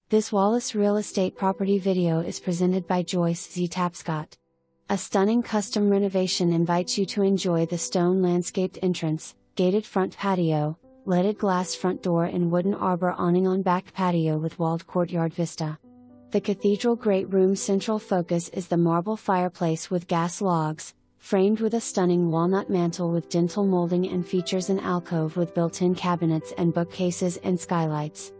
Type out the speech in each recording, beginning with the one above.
This Wallace Real Estate property video is presented by Joyce Z. Tapscott. A stunning custom renovation invites you to enjoy the stone landscaped entrance, gated front patio, leaded glass front door and wooden arbor awning on back patio with walled courtyard vista. The cathedral great room central focus is the marble fireplace with gas logs, framed with a stunning walnut mantel with dentil molding, and features an alcove with built-in cabinets and bookcases and skylights.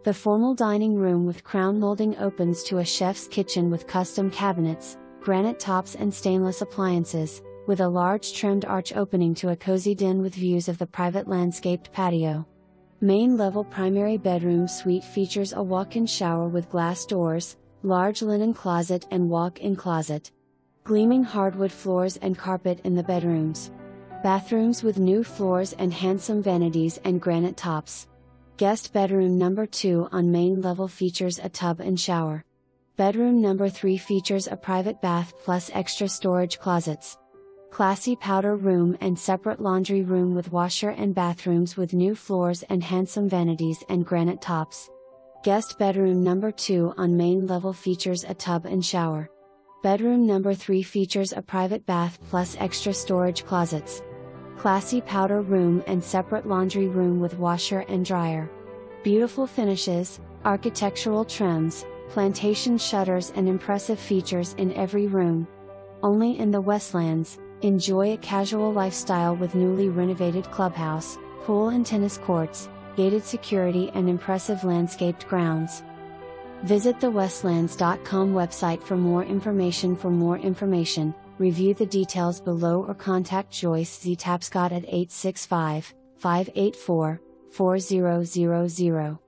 The formal dining room with crown molding opens to a chef's kitchen with custom cabinets, granite tops and stainless appliances, with a large trimmed arch opening to a cozy den with views of the private landscaped patio. Main level primary bedroom suite features a walk-in shower with glass doors, large linen closet and walk-in closet. Gleaming hardwood floors and carpet in the bedrooms. Bathrooms with new floors and handsome vanities and granite tops. Guest bedroom number 2 on main level features a tub and shower. Bedroom number 3 features a private bath plus extra storage closets. Classy powder room and separate laundry room with washer and bathrooms with new floors and handsome vanities and granite tops. Guest bedroom number 2 on main level features a tub and shower. Bedroom number 3 features a private bath plus extra storage closets. Classy powder room and separate laundry room with washer and dryer. Beautiful finishes, architectural trims, plantation shutters and impressive features in every room. Only in the Westlands, enjoy a casual lifestyle with newly renovated clubhouse, pool and tennis courts, gated security and impressive landscaped grounds. Visit the westlands.com website for more information. Review the details below or contact Joyce Z. Tapscott at 865-584-4000.